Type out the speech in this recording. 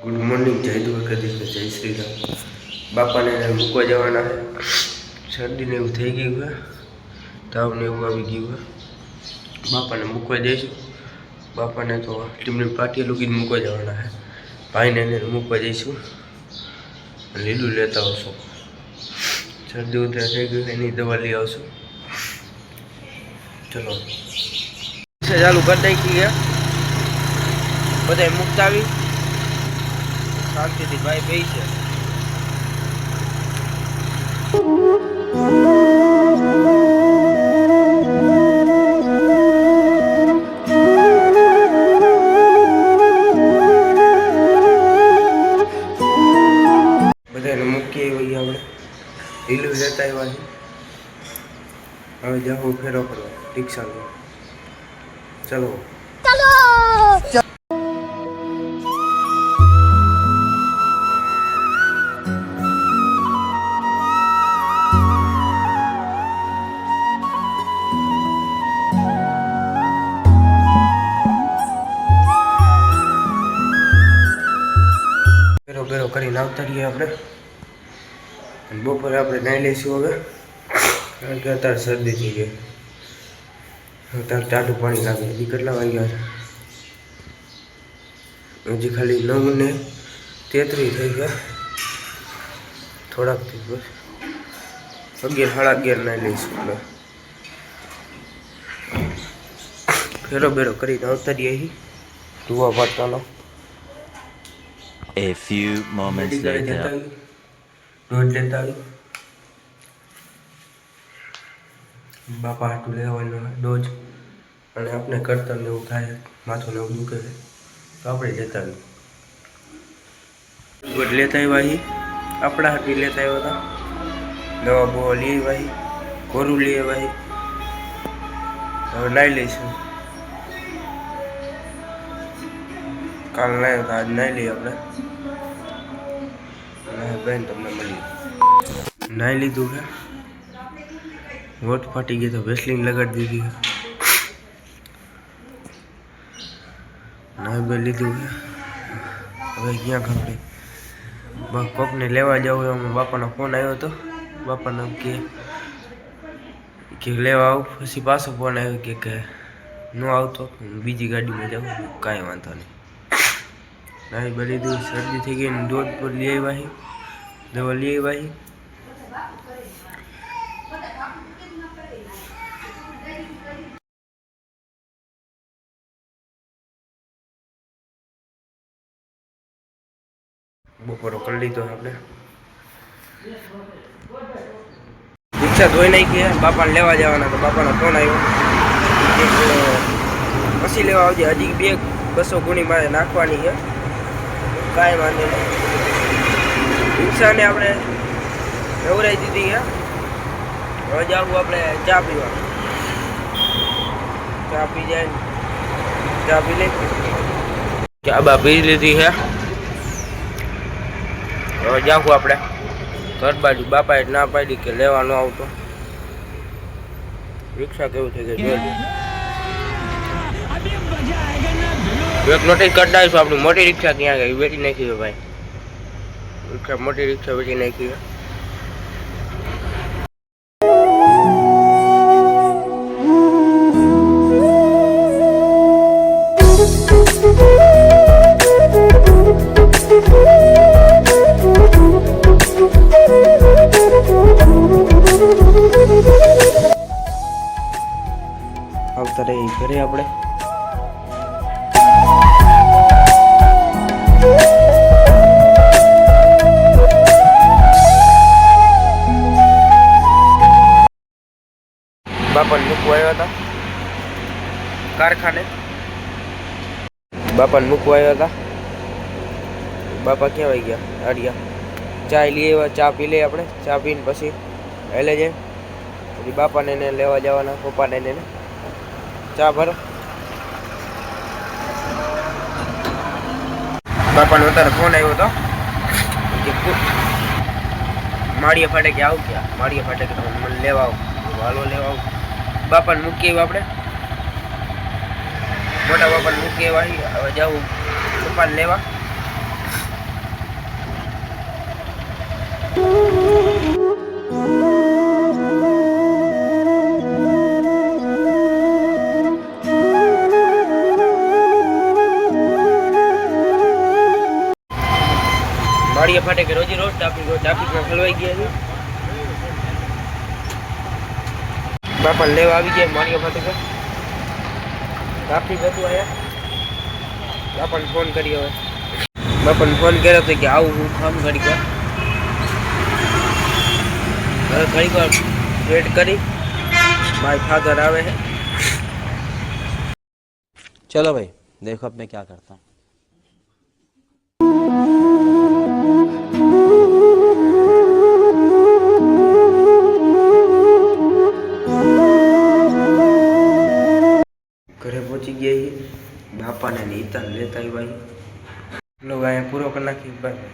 Good morning, જય દ્વારકાધીશ, જય શ્રી રામ. બાપાને મૂકવા જવાના છે. શરદીને એવું થઈ ગયું છે, તાવને એવું આવી ગયું છે. બાપાને મૂકવા જઈશું. બાપાને તો ટીમની પાર્ટી લૂકીને મૂકવા જવાના છે. ભાઈને એને મૂકવા જઈશું. લીલું લેતા આવશું. શરદી ઉધરા થઈ ગયું, એની દવા લઈ આવશું. ચલો ચાલુ કરી નાખી ગયા. બધા મુક્ત આવી શાંતિથી ભાઈ બે છે. બધાને મૂકી આવી આપણે લીલું લેતા આવ્યા છે. હવે જાઓ ફેરો કરવા રિક્ષામાં. ચલો ફેરો કરીને આવતા રહીએ આપણે. અને બપોરે આપણે નાહી લઈશું હવે, કારણ કે અત્યારે શરદી થઈ ગઈ. અત્યારે ટાઢું પાણી લાગે. હજી કેટલા વાગ્યા છે? હજી ખાલી 9:33 થઈ ગયા. થોડાક થઈ બસ 11 સાડા 11 નાહી લઈશું આપણે. ફેરો બેરો કરીને આવતા રહીએ. Dhuva પાડતાનો. A few moments later. રોજ લેતા આવી બાપા હાટું લેવાનું ડોઝ. અને આપણે કરતા ને એવું થાય, માથું ને એવું દુખે છે તો આપણે લેતા આવી. ગોળ લેતા આવ્યા અહીં આપણા હાટું લેતા આવ્યા હતા. દવા બવા લઈ આવ્યા, કોરું લઈ આવ્યા. હવે નાહી લઈશું. કાલ નાહ્યો તો આજ નાહી લઈએ આપણે. બેન તમને મળી નાહી લીધું છે. વોટ ફાટી ગઈ તો વેસલીન લગાડી દીધી. નાહી બે લીધું છે. હવે ક્યાં ખબર કોકને લેવા જવું હોય. અમે બાપાનો ફોન આવ્યો હતો. બાપાને કે લેવા આવું. પછી પાછો ફોન આવ્યો કે ન આવતો, બીજી ગાડીમાં જાઉં. કાંઈ વાંધો નહીં. નાહી બે લીધું. શરદી થઈ ગઈ. દોધ પર લઈ આવ્યા, દવા લઈ આવ્યા. બપોરો કરી લીધો આપણે. રિક્ષા ધોઈ નાખી. બાપાને લેવા જવાના તો બાપાનો ફોન આવ્યો. પછી લેવા આવજે. હજી 200 ગુણી મારે નાખવાની છે. કાંઈ વાંધો નહીં. રિક્ષાને આપણે નવરાઈ દીધી છે. હવે જાવું આપણે ચા પીવા. ચા પી જાય. ચા પી લઈ. ચા બા પી લીધી છે. હવે જાવું આપણે ઘર બાજુ. બાપાએ ના પાડી કે લેવા ન આવતો. રિક્ષા કેવું થઈ ગઈ જોઈ. એક નોટિસ કરી નાખીશું. આપણી મોટી રિક્ષા ક્યાં ગઈ? વેચી નાખી છે ભાઈ. રિક્ષા મોટી રિક્ષા વેચી નાખી છે. આવતા રહી ઘરે આપણે. બાપાને મૂકવા આવ્યા હતા કારખાને. બાપાને મૂકવા આવ્યા હતા. બાપા ક્યાં આવી ગયા? આડિયા. ચા લઈ આવ્યા. ચા પી લઈએ આપણે. ચા પીને પછી એટલે જાય. પછી બાપાને એને લેવા જવાના. પપ્પાને એને ચા ભરો. બાપાને અત્યારે ફોન આવ્યો હતો કે માળિયા ફાટે કે આવું. ક્યાં માળિયા ફાટે કે તમે મને લેવા આવો. હાલો લેવા આવું. બાપાને મૂકી આવ્યા આપણે. મોટા બાપાને મૂકી આવ્યા. હવે જાઉં પપ્પાને લેવા. માળિયા ફાટે કે રોજી રોજ ટ્રાફિકમાં ખલવાઈ ગયા છે. બાપાને લેવા આવી ગયા માળિયા ફાટે કે ટ્રાફિક હતું અહીંયા. બાપાને ફોન કર્યો હવે. બાપાને ફોન કર્યો તો કે આવું હું કામ કરી ગયા. હવે ઘણી વાર વેટ કરી મારા ફાધર આવે છે. चलो भाई देखो अब मैं क्या करता हूँ. ઘરે પહોંચી ગયા છીએ. બાપાને નીતાને લેતા આવ્યા. લોગ અહીંયા પૂરો કરી નાખી. બાય.